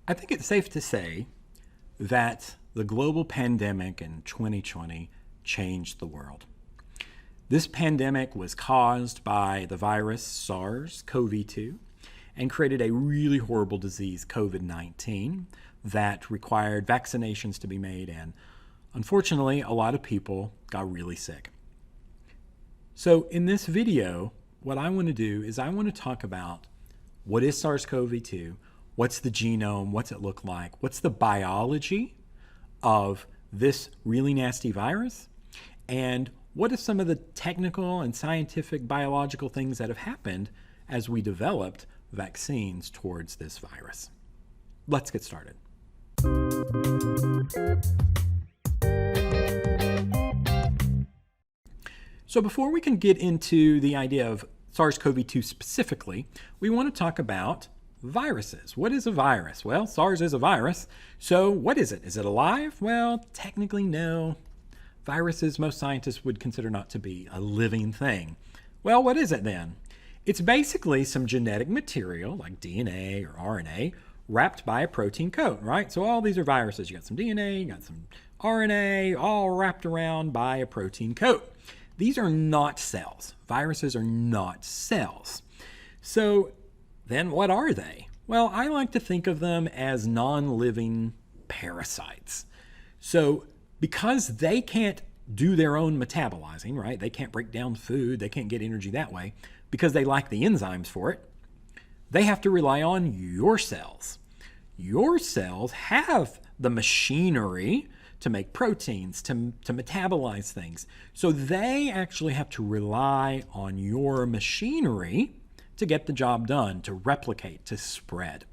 I think it's safe to say that the global pandemic in 2020 changed the world. This pandemic was caused by the virus SARS CoV-2 and created a really horrible disease, COVID-19, that required vaccinations to be made, and unfortunately, a lot of people got really sick. So in this video, what I want to do is I want to talk about what is SARS CoV-2, what's the genome, what's it look like, what's the biology of this really nasty virus, and what are some of the technical and scientific biological things that have happened as we developed vaccines towards this virus. Let's get started. So before we can get into the idea of SARS CoV-2 specifically, we want to talk about viruses. What is a virus? Well, SARS is a virus. So what is it? Is it alive? Well, technically no. Viruses, most scientists would consider not to be a living thing. Well, what is it then? It's basically some genetic material like DNA or RNA wrapped by a protein coat, right? So all these are viruses. You got some DNA, you got some RNA, all wrapped around by a protein coat. These are not cells. Viruses are not cells. So then what are they? Well, I like to think of them as non-living parasites. So because they can't do their own metabolizing, right? They can't break down food, they can't get energy that way, because they lack the enzymes for it, they have to rely on your cells. Your cells have the machinery to make proteins, to metabolize things. So they actually have to rely on your machinery to get the job done, to replicate, to spread.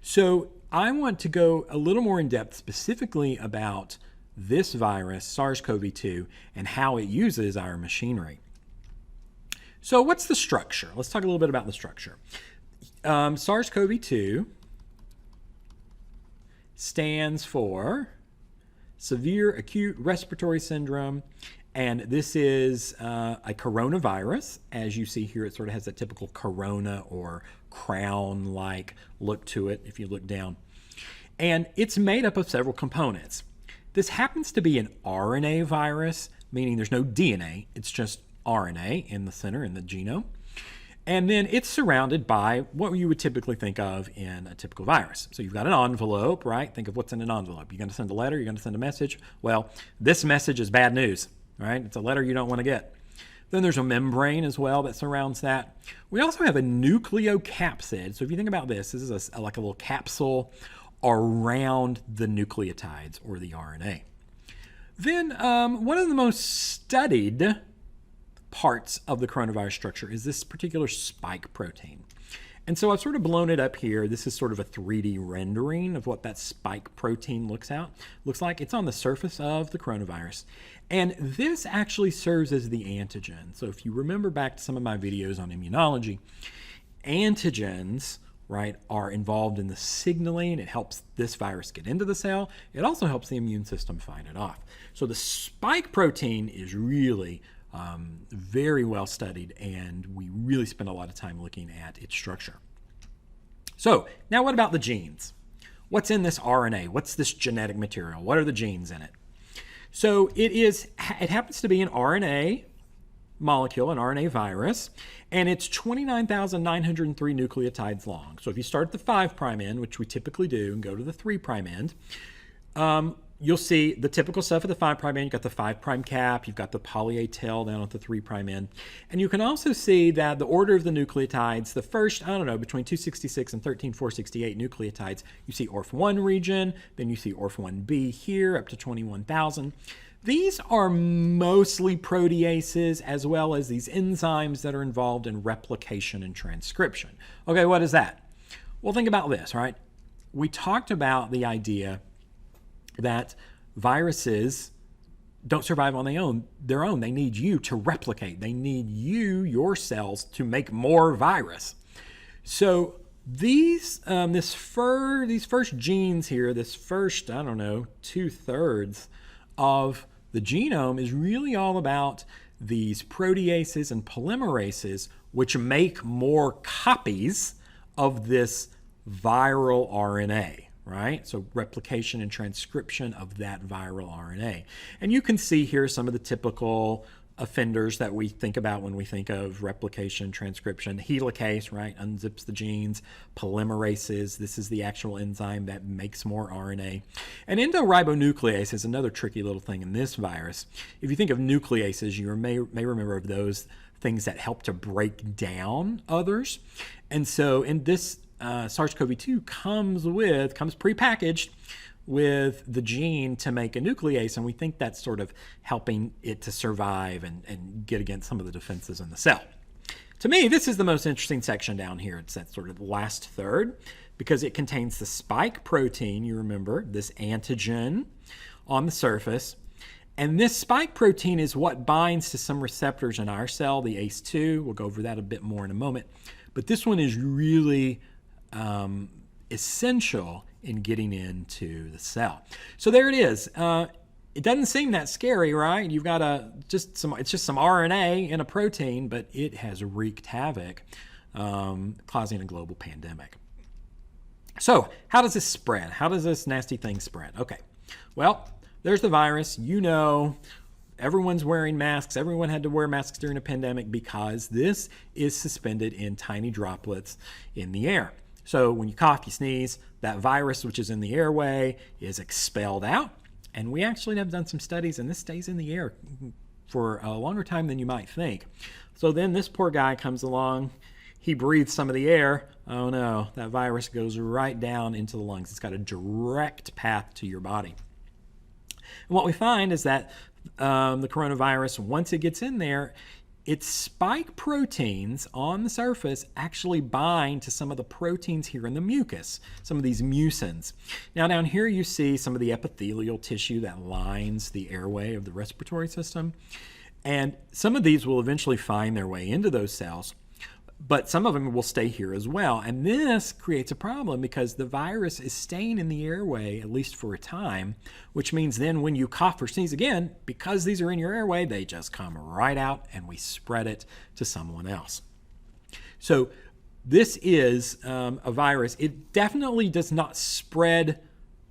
So I want to go a little more in depth specifically about this virus, SARS CoV-2, and how it uses our machinery. So what's the structure? Let's talk a little bit about the structure. SARS CoV-2 stands for severe acute respiratory syndrome, and this is a coronavirus. As you see here, it sort of has that typical corona or crown-like look to it if you look down. And it's made up of several components. This happens to be an RNA virus, meaning there's no DNA, it's just RNA in the center, in the genome. And then it's surrounded by what you would typically think of in a typical virus. So you've got an envelope, right? Think of what's in an envelope. You're going to send a letter, you're going to send a message. Well, this message is bad news, right? It's a letter you don't want to get. Then there's a membrane as well that surrounds that. We also have a nucleocapsid. So if you think about this, this is like a little capsule around the nucleotides or the RNA. Then one of the most studied parts of the coronavirus structure is this particular spike protein. And so I've sort of blown it up here. This is sort of a 3D rendering of what that spike protein looks like. It's on the surface of the coronavirus. And this actually serves as the antigen. So if you remember back to some of my videos on immunology, antigens, right, are involved in the signaling. It helps this virus get into the cell. It also helps the immune system fight it off. So the spike protein is really very well studied, and we really spend a lot of time looking at its structure. So now what about the genes? What's in this RNA? What's this genetic material? What are the genes in it? So it happens to be an RNA molecule, an RNA virus, and it's 29,903 nucleotides long. So if you start at the 5' end, which we typically do, and go to the 3' end, you'll see the typical stuff at the 5' end. You've got the 5' cap, you've got the poly A tail down at the 3' end. And you can also see that the order of the nucleotides, the first, I don't know, between 266 and 13,468 nucleotides, you see ORF1 region, then you see ORF1b here up to 21,000. These are mostly proteases as well as these enzymes that are involved in replication and transcription. Okay, what is that? Well, think about this, right? We talked about the idea that viruses don't survive on their own. They need you to replicate. They need you, your cells, to make more virus. So these first genes here, this first, I don't know, 2/3 of the genome is really all about these proteases and polymerases, which make more copies of this viral RNA, right? So replication and transcription of that viral RNA. And you can see here some of the typical offenders that we think about when we think of replication, transcription. Helicase, right, unzips the genes. Polymerases, this is the actual enzyme that makes more RNA. And endoribonuclease is another tricky little thing in this virus. If you think of nucleases, you may remember of those things that help to break down others. And so in this SARS-CoV-2 comes prepackaged with the gene to make a nuclease, and we think that's sort of helping it to survive and get against some of the defenses in the cell. To me, this is the most interesting section down here. It's that sort of last third, because it contains the spike protein, you remember, this antigen on the surface. And this spike protein is what binds to some receptors in our cell, the ACE2. We'll go over that a bit more in a moment. But this one is really essential in getting into the cell. So there it is. It doesn't seem that scary, right? You've got it's just some RNA in a protein, but it has wreaked havoc, causing a global pandemic. So how does this spread? How does this nasty thing spread? Okay, well, there's the virus. You know, everyone's wearing masks. Everyone had to wear masks during a pandemic because this is suspended in tiny droplets in the air. So when you cough, you sneeze, that virus, which is in the airway, is expelled out. And we actually have done some studies, and this stays in the air for a longer time than you might think. So then this poor guy comes along. He breathes some of the air. Oh no, that virus goes right down into the lungs. It's got a direct path to your body. And what we find is that the coronavirus, once it gets in there, its spike proteins on the surface actually bind to some of the proteins here in the mucus, some of these mucins. Now down here you see some of the epithelial tissue that lines the airway of the respiratory system. And some of these will eventually find their way into those cells, but some of them will stay here as well. And this creates a problem because the virus is staying in the airway, at least for a time, which means then when you cough or sneeze again, because these are in your airway, they just come right out and we spread it to someone else. So this is a virus. It definitely does not spread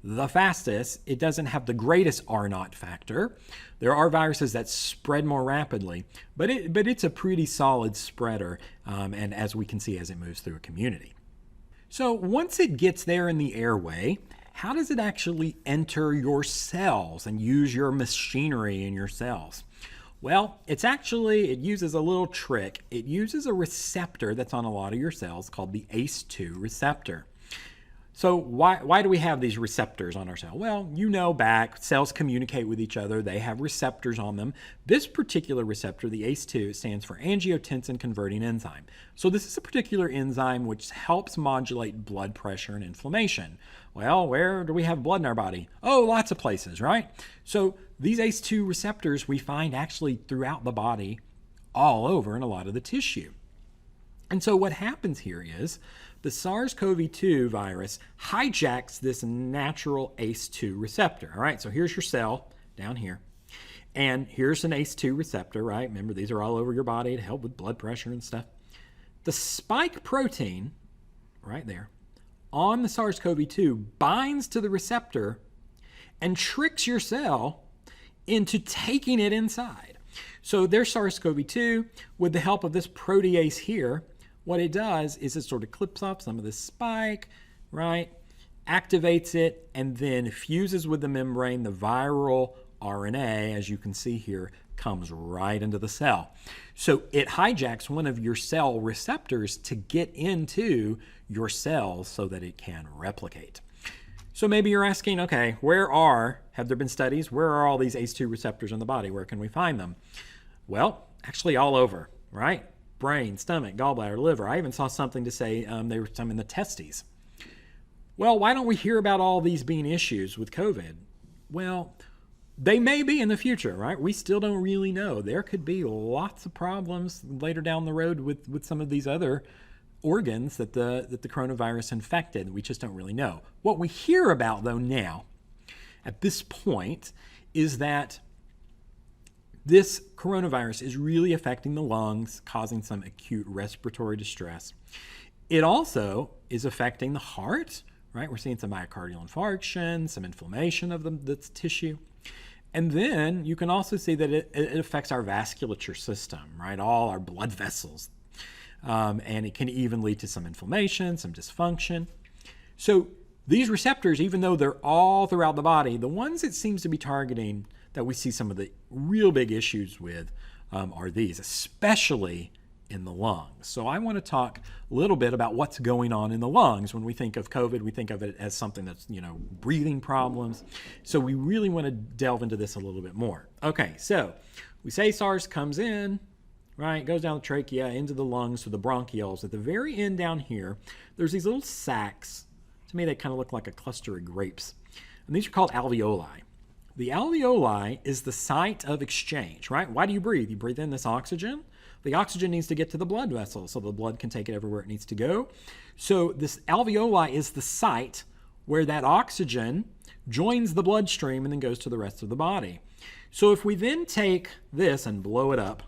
the fastest. It doesn't have the greatest R0 factor. There are viruses that spread more rapidly, but it's a pretty solid spreader, and as we can see as it moves through a community. So once it gets there in the airway, how does it actually enter your cells and use your machinery in your cells? Well, it uses a little trick. It uses a receptor that's on a lot of your cells called the ACE2 receptor. So why do we have these receptors on our cell? Well, you know, cells communicate with each other. They have receptors on them. This particular receptor, the ACE2, stands for angiotensin converting enzyme. So this is a particular enzyme which helps modulate blood pressure and inflammation. Well, where do we have blood in our body? Oh, lots of places, right? So these ACE2 receptors we find actually throughout the body, all over in a lot of the tissue. And so what happens here is the SARS-CoV-2 virus hijacks this natural ACE2 receptor. All right, so here's your cell down here. And here's an ACE2 receptor, right? Remember, these are all over your body to help with blood pressure and stuff. The spike protein, right there, on the SARS-CoV-2 binds to the receptor and tricks your cell into taking it inside. So there's SARS-CoV-2. With the help of this protease here, what it does is it sort of clips off some of the spike, right? Activates it, and then fuses with the membrane. The viral RNA, as you can see here, comes right into the cell. So it hijacks one of your cell receptors to get into your cells so that it can replicate. So maybe you're asking, okay, have there been studies? Where are all these ACE2 receptors in the body? Where can we find them? Well, actually all over, right? Brain, stomach, gallbladder, liver. I even saw something to say there were some in the testes. Well, why don't we hear about all these being issues with COVID? Well, they may be in the future, right? We still don't really know. There could be lots of problems later down the road with some of these other organs that the coronavirus infected. We just don't really know. What we hear about, though, now, at this point, is that this coronavirus is really affecting the lungs, causing some acute respiratory distress. It also is affecting the heart, right? We're seeing some myocardial infarction, some inflammation of the tissue. And then you can also see that it affects our vasculature system, right? All our blood vessels. And it can even lead to some inflammation, some dysfunction. So these receptors, even though they're all throughout the body, the ones it seems to be targeting that we see some of the real big issues with are these, especially in the lungs. So I want to talk a little bit about what's going on in the lungs. When we think of COVID, we think of it as something that's, breathing problems. So we really want to delve into this a little bit more. Okay, so we say SARS comes in, right, goes down the trachea, into the lungs, to the bronchioles. At the very end down here, there's these little sacs. To me, they kind of look like a cluster of grapes. And these are called alveoli. The alveoli is the site of exchange, right? Why do you breathe? You breathe in this oxygen. The oxygen needs to get to the blood vessels so the blood can take it everywhere it needs to go. So this alveoli is the site where that oxygen joins the bloodstream and then goes to the rest of the body. So if we then take this and blow it up,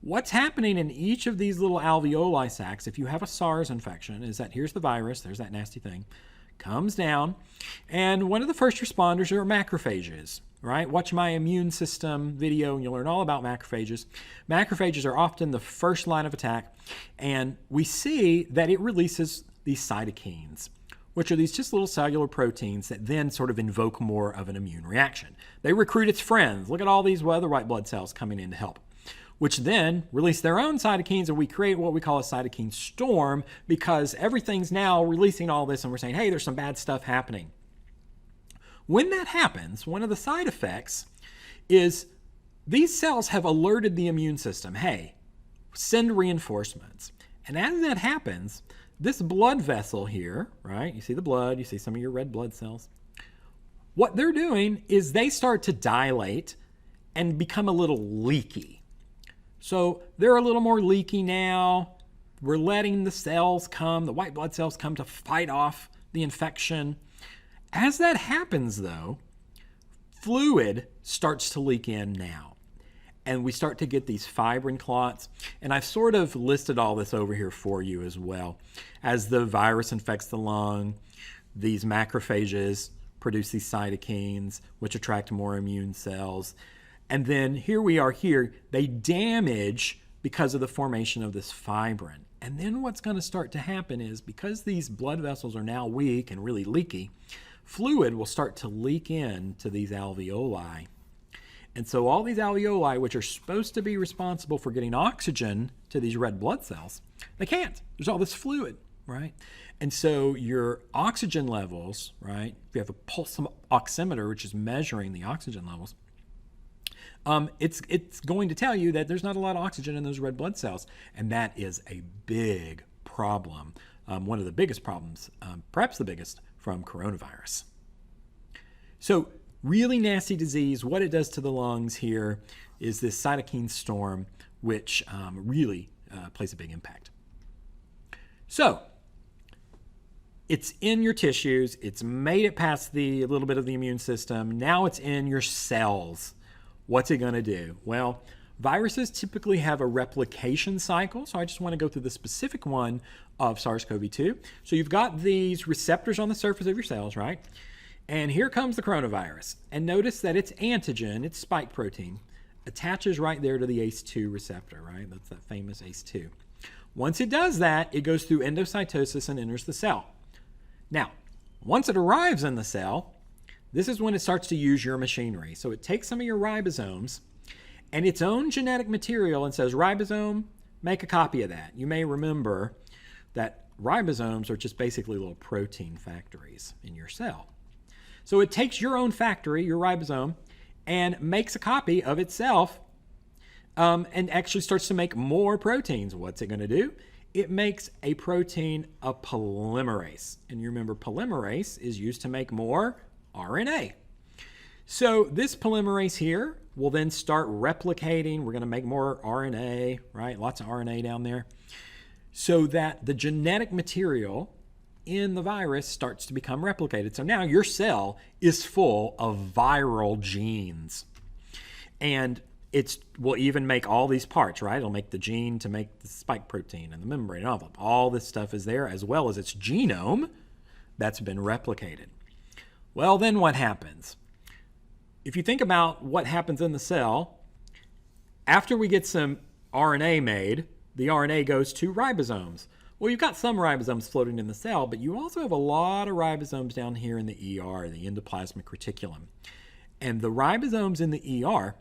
what's happening in each of these little alveoli sacs, if you have a SARS infection, is that here's the virus, there's that nasty thing, comes down, and one of the first responders are macrophages, right? Watch my immune system video and you'll learn all about macrophages. Macrophages are often the first line of attack, and we see that it releases these cytokines, which are these just little cellular proteins that then sort of invoke more of an immune reaction. They recruit its friends. Look at all these other white blood cells coming in to help, which then release their own cytokines, and we create what we call a cytokine storm because everything's now releasing all this and we're saying, hey, there's some bad stuff happening. When that happens, one of the side effects is these cells have alerted the immune system, hey, send reinforcements. And as that happens, this blood vessel here, right, you see the blood, you see some of your red blood cells. What they're doing is they start to dilate and become a little leaky. So they're a little more leaky now. We're letting the cells come, the white blood cells come to fight off the infection. As that happens, though, fluid starts to leak in now. And we start to get these fibrin clots. And I've sort of listed all this over here for you as well. As the virus infects the lung, these macrophages produce these cytokines, which attract more immune cells. And then here we are here, they damage because of the formation of this fibrin. And then what's going to start to happen is because these blood vessels are now weak and really leaky, fluid will start to leak in to these alveoli. And so all these alveoli, which are supposed to be responsible for getting oxygen to these red blood cells, they can't. There's all this fluid, right? And so your oxygen levels, right, if you have a pulse oximeter, which is measuring the oxygen levels, it's going to tell you that there's not a lot of oxygen in those red blood cells. And that is a big problem. One of the biggest problems, perhaps the biggest, from coronavirus. So really nasty disease. What it does to the lungs here is this cytokine storm, which really plays a big impact. So it's in your tissues. It's made it past a little bit of the immune system. Now it's in your cells. What's it going to do? Well, viruses typically have a replication cycle. So I just want to go through the specific one of SARS CoV-2. So you've got these receptors on the surface of your cells, right? And here comes the coronavirus. And notice that its antigen, its spike protein, attaches right there to the ACE2 receptor, right? That's that famous ACE2. Once it does that, it goes through endocytosis and enters the cell. Now, once it arrives in the cell, this is when it starts to use your machinery. So it takes some of your ribosomes and its own genetic material and says, ribosome, make a copy of that. You may remember that ribosomes are just basically little protein factories in your cell. So it takes your own factory, your ribosome, and makes a copy of itself and actually starts to make more proteins. What's it going to do? It makes a protein, a polymerase. And you remember polymerase is used to make more RNA. So this polymerase here will then start replicating. We're going to make more RNA, right? Lots of RNA down there. So that the genetic material in the virus starts to become replicated. So now your cell is full of viral genes. And it will even make all these parts, right? It'll make the gene to make the spike protein and the membrane and envelope. All this stuff is there, as well as its genome, that's been replicated. Well, then what happens? If you think about what happens in the cell, after we get some RNA made, the RNA goes to ribosomes. Well, you've got some ribosomes floating in the cell, but you also have a lot of ribosomes down here in the ER, the endoplasmic reticulum. And the ribosomes in the ER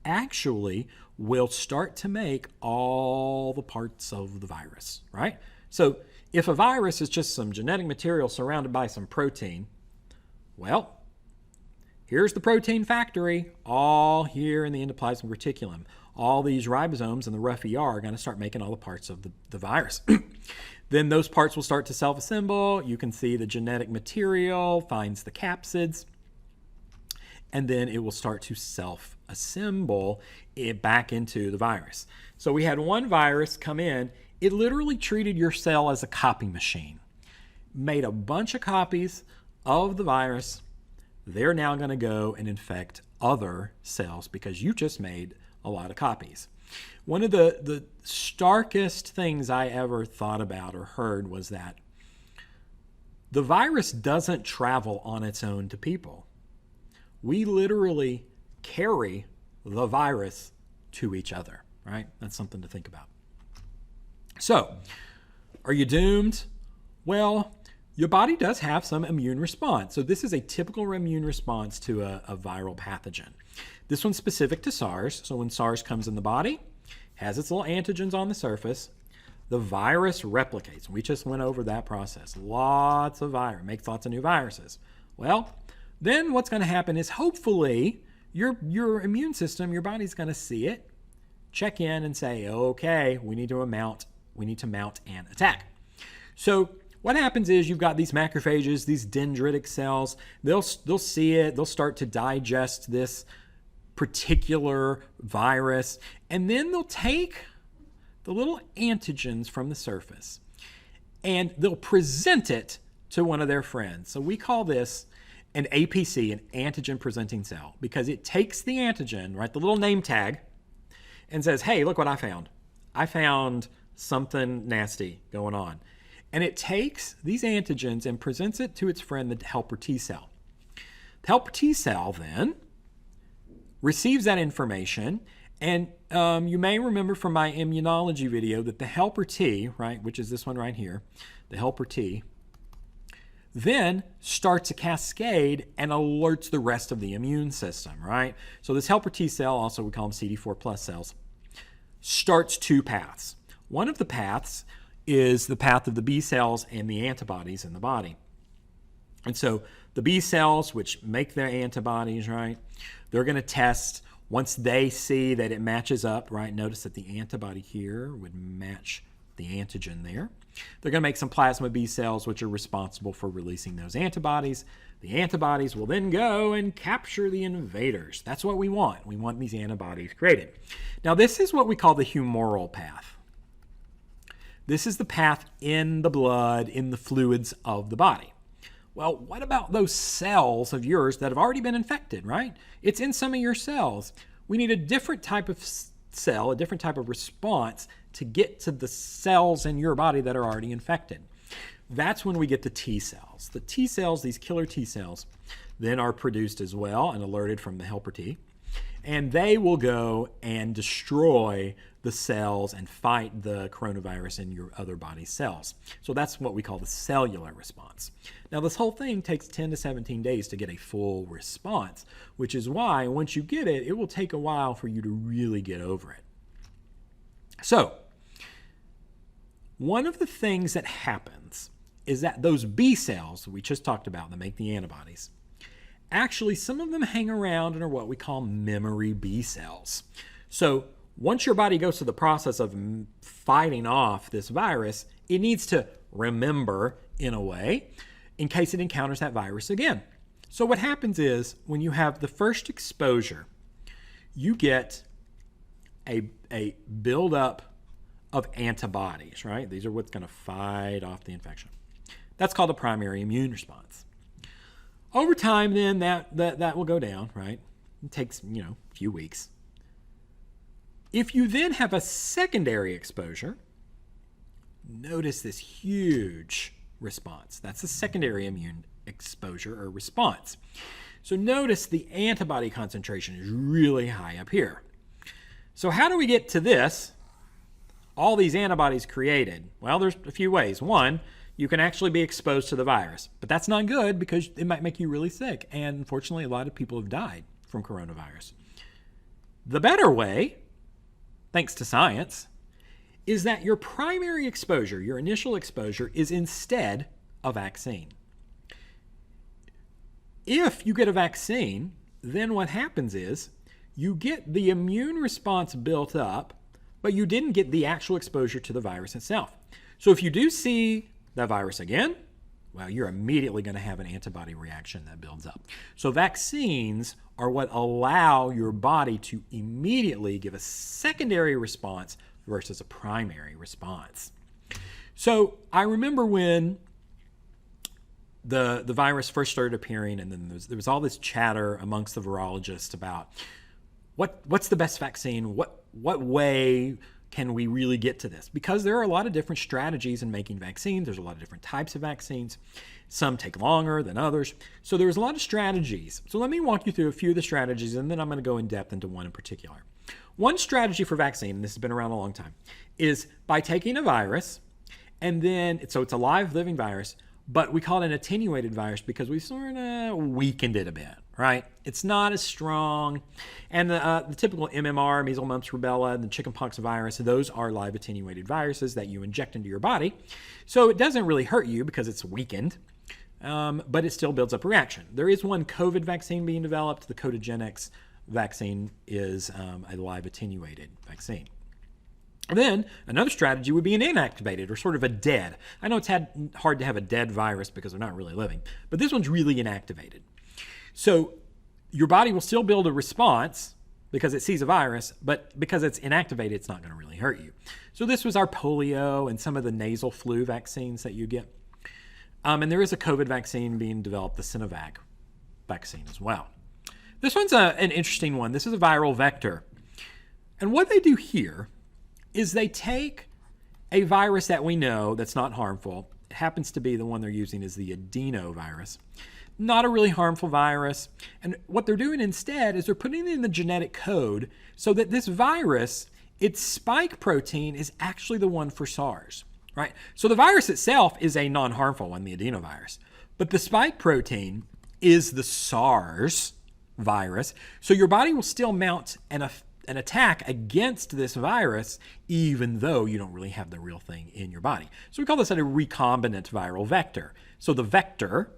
actually will start to make all the parts of the virus, right? So if a virus is just some genetic material surrounded by some protein, well, here's the protein factory, all here in the endoplasmic reticulum. All these ribosomes in the rough ER are going to start making all the parts of the virus. Then those parts will start to self-assemble. You can see the genetic material finds the capsids, and then it will start to self-assemble it back into the virus. So we had one virus come in. It literally treated your cell as a copy machine. Made a bunch of copies of the virus. They're now going to go and infect other cells because you just made a lot of copies. One of the starkest things I ever thought about or heard was that the virus doesn't travel on its own to people. We literally carry the virus to each other, right? That's something to think about. So, are you doomed? Well, your body does have some immune response. So this is a typical immune response to a viral pathogen. This one's specific to SARS. So when SARS comes in the body, has its little antigens on the surface, the virus replicates. We just went over that process. Lots of virus, makes lots of new viruses. Well, then what's going to happen is hopefully your immune system, your body's going to see it, check in and say, okay, we need to mount an attack. So what happens is you've got these macrophages, these dendritic cells. They'll see it. They'll start to digest this particular virus, and then they'll take the little antigens from the surface and they'll present it to one of their friends. So we call this an APC, an antigen presenting cell, because it takes the antigen, right, the little name tag, and says, hey, look what I found. I found something nasty going on. And it takes these antigens and presents it to its friend, the helper T cell. The helper T cell then receives that information, and you may remember from my immunology video that the helper T, right, which is this one right here, the helper T, then starts a cascade and alerts the rest of the immune system, right? So this helper T cell, also we call them CD4 plus cells, starts two paths. One of the paths is the path of the B cells and the antibodies in the body. And so the B cells, which make their antibodies, right, they're going to test once they see that it matches up, right? Notice that the antibody here would match the antigen there. They're going to make some plasma B cells, which are responsible for releasing those antibodies. The antibodies will then go and capture the invaders. That's what we want. We want these antibodies created. Now, this is what we call the humoral path. This is the path in the blood, in the fluids of the body. Well, what about those cells of yours that have already been infected, right? It's in some of your cells. We need a different type of cell, a different type of response to get to the cells in your body that are already infected. That's when we get the T cells. The T cells, these killer T cells, then are produced as well and alerted from the helper T. And they will go and destroy the cells and fight the coronavirus in your other body cells. So that's what we call the cellular response. Now, this whole thing takes 10 to 17 days to get a full response, which is why once you get it, it will take a while for you to really get over it. So, one of the things that happens is that those B cells we just talked about that make the antibodies, actually some of them hang around and are what we call memory B cells. So once your body goes through the process of fighting off this virus, it needs to remember in a way in case it encounters that virus again. So what happens is when you have the first exposure, you get a buildup of antibodies, right? These are what's going to fight off the infection. That's called a primary immune response. Over time, then, that will go down, right? It takes, a few weeks. If you then have a secondary exposure, notice this huge response. That's the secondary immune exposure or response. So notice the antibody concentration is really high up here. So how do we get to this? All these antibodies created. Well, there's a few ways. One, you can actually be exposed to the virus, but that's not good because it might make you really sick. And unfortunately, a lot of people have died from coronavirus. The better way, thanks to science, is that your primary exposure, your initial exposure, is instead a vaccine. If you get a vaccine, then what happens is you get the immune response built up, but you didn't get the actual exposure to the virus itself. So if you do see that virus again, well, you're immediately going to have an antibody reaction that builds up. So vaccines are what allow your body to immediately give a secondary response versus a primary response. So I remember when the virus first started appearing, and then there was all this chatter amongst the virologists about what's the best vaccine, what way can we really get to this? Because there are a lot of different strategies in making vaccines. There's a lot of different types of vaccines. Some take longer than others. So there's a lot of strategies. So let me walk you through a few of the strategies, and then I'm going to go in depth into one in particular. One strategy for vaccine, and this has been around a long time, is by taking a virus, and then, so it's a live living virus, but we call it an attenuated virus because we sort of weakened it a bit, right? It's not as strong. And the typical MMR, measles, mumps, rubella, and the chickenpox virus, those are live attenuated viruses that you inject into your body. So it doesn't really hurt you because it's weakened, but it still builds up a reaction. There is one COVID vaccine being developed. The Genomics vaccine is a live attenuated vaccine. Then another strategy would be an inactivated or sort of a dead. I know it's hard to have a dead virus because they're not really living, but this one's really inactivated. So your body will still build a response because it sees a virus, but because it's inactivated, it's not going to really hurt you. So this was our polio and some of the nasal flu vaccines that you get. And there is a COVID vaccine being developed, the Sinovac vaccine as well. This one's an interesting one. This is a viral vector. And what they do here is they take a virus that we know that's not harmful. It happens to be the one they're using is the adenovirus. Not a really harmful virus. And what they're doing instead is they're putting in the genetic code so that this virus, its spike protein is actually the one for SARS, right? So the virus itself is a non-harmful one, the adenovirus. But the spike protein is the SARS virus. So your body will still mount an attack against this virus, even though you don't really have the real thing in your body. So we call this a recombinant viral vector. So the vector,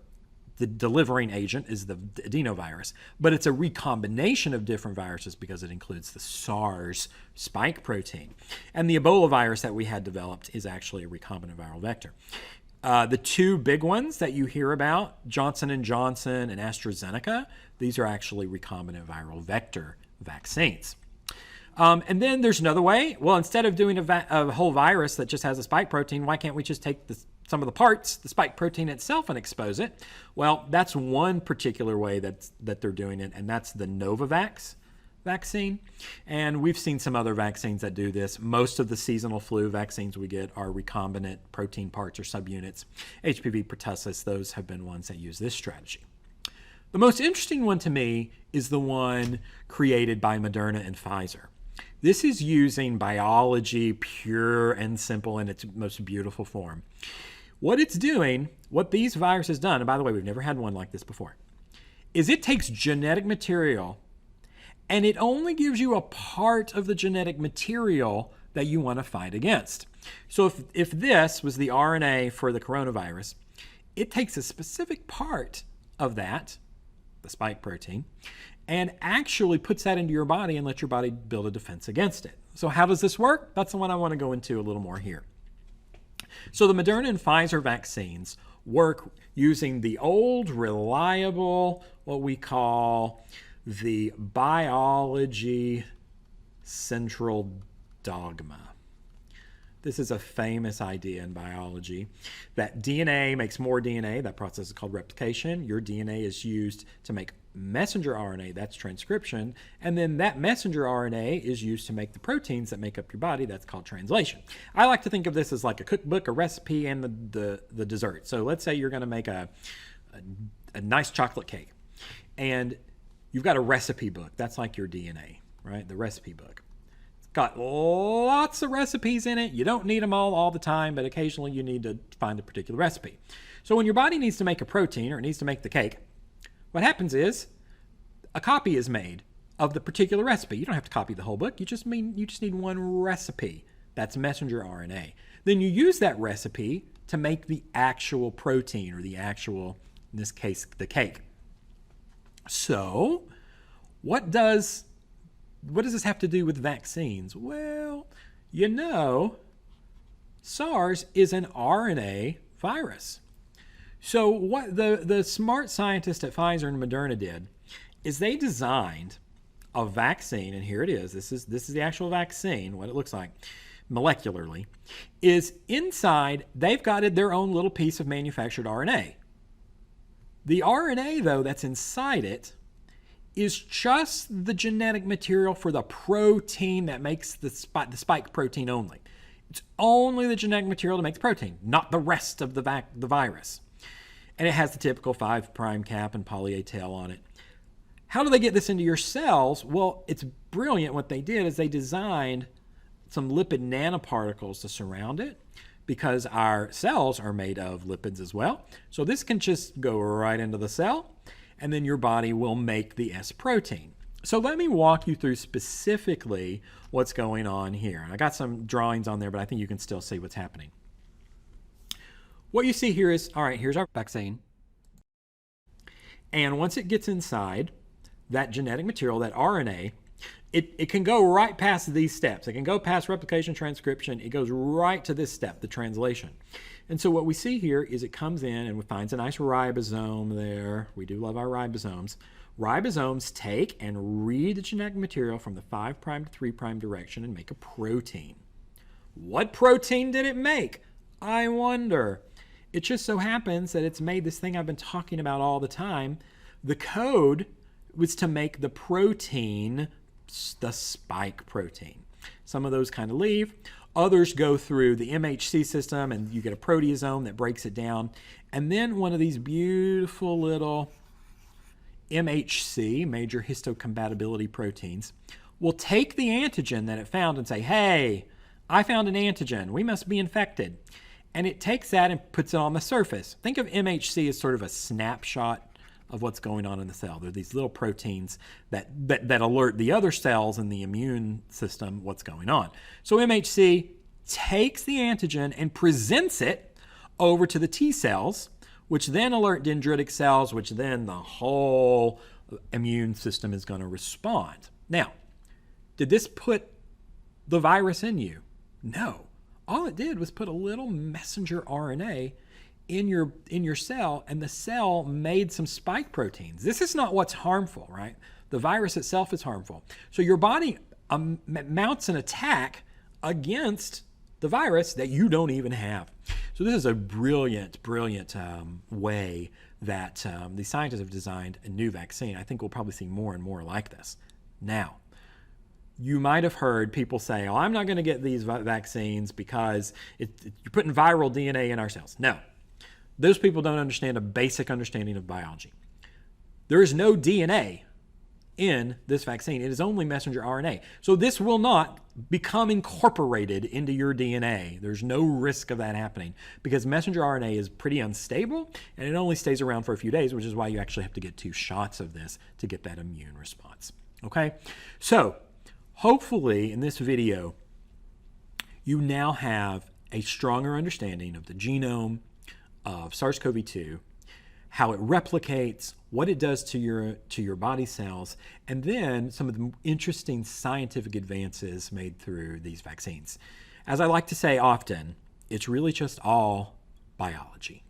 the delivering agent, is the adenovirus, but it's a recombination of different viruses because it includes the SARS spike protein. And the Ebola virus that we had developed is actually a recombinant viral vector. The two big ones that you hear about, Johnson & Johnson and AstraZeneca, these are actually recombinant viral vector vaccines. And then there's another way. Well, instead of doing a whole virus that just has a spike protein, why can't we just take some of the parts, the spike protein itself, and expose it? Well, that's one particular way that they're doing it, and that's the Novavax vaccine. And we've seen some other vaccines that do this. Most of the seasonal flu vaccines we get are recombinant protein parts or subunits. HPV, pertussis, those have been ones that use this strategy. The most interesting one to me is the one created by Moderna and Pfizer. This is using biology pure and simple in its most beautiful form. What it's doing, what these viruses done, and by the way, we've never had one like this before, is it takes genetic material and it only gives you a part of the genetic material that you want to fight against. So if this was the RNA for the coronavirus, it takes a specific part of that, the spike protein, and actually puts that into your body and lets your body build a defense against it. So how does this work? That's the one I want to go into a little more here. So the Moderna and Pfizer vaccines work using the old, reliable, what we call the biology central dogma. This is a famous idea in biology that DNA makes more DNA. That process is called replication. Your DNA is used to make messenger RNA, that's transcription, and then that messenger RNA is used to make the proteins that make up your body, that's called translation. I like to think of this as like a cookbook, a recipe, and the dessert. So let's say you're going to make a nice chocolate cake, and you've got a recipe book. That's like your DNA, right? The recipe book. It's got lots of recipes in it. You don't need them all the time, but occasionally you need to find a particular recipe. So when your body needs to make a protein or it needs to make the cake, what happens is a copy is made of the particular recipe. You don't have to copy the whole book. You just need one recipe. That's messenger RNA. Then you use that recipe to make the actual protein, or the actual, in this case, the cake. So what does this have to do with vaccines? Well, you know, SARS is an RNA virus. So what the smart scientists at Pfizer and Moderna did is they designed a vaccine, and here it is. This is the actual vaccine, what it looks like molecularly, is inside they've got their own little piece of manufactured RNA. The RNA, though, that's inside it is just the genetic material for the protein that makes the spike protein only. It's only the genetic material that makes protein, not the rest of the virus. And it has the typical 5' cap and poly A tail on it. How do they get this into your cells? Well, it's brilliant. What they did is they designed some lipid nanoparticles to surround it, because our cells are made of lipids as well. So this can just go right into the cell, and then your body will make the S protein. So let me walk you through specifically what's going on here. I got some drawings on there, but I think you can still see what's happening. What you see here is, all right, here's our vaccine. And once it gets inside that genetic material, that RNA, it can go right past these steps. It can go past replication, transcription. It goes right to this step, the translation. And so what we see here is it comes in and it finds a nice ribosome there. We do love our ribosomes. Ribosomes take and read the genetic material from the 5' to 3' direction and make a protein. What protein did it make? I wonder. It just so happens that it's made this thing I've been talking about all the time. The code was to make the protein, the spike protein. Some of those kind of leave. Others go through the MHC system, and you get a proteasome that breaks it down. And then one of these beautiful little MHC, major histocompatibility proteins, will take the antigen that it found and say, hey, I found an antigen. We must be infected. And it takes that and puts it on the surface. Think of MHC as sort of a snapshot of what's going on in the cell. They're these little proteins that alert the other cells in the immune system what's going on. So MHC takes the antigen and presents it over to the T cells, which then alert dendritic cells, which then the whole immune system is going to respond. Now, did this put the virus in you? No. All it did was put a little messenger RNA in your cell, and the cell made some spike proteins. This is not what's harmful, right? The virus itself is harmful. So your body mounts an attack against the virus that you don't even have. So this is a brilliant way that the scientists have designed a new vaccine. I think we'll probably see more and more like this. Now, you might have heard people say, oh, I'm not going to get these vaccines because you're putting viral DNA in our cells. No. Those people don't understand a basic understanding of biology. There is no DNA in this vaccine. It is only messenger RNA. So this will not become incorporated into your DNA. There's no risk of that happening because messenger RNA is pretty unstable and it only stays around for a few days, which is why you actually have to get 2 shots of this to get that immune response. Okay? So hopefully in this video, you now have a stronger understanding of the genome of SARS CoV-2, how it replicates, what it does to your body cells, and then some of the interesting scientific advances made through these vaccines. As I like to say often, it's really just all biology.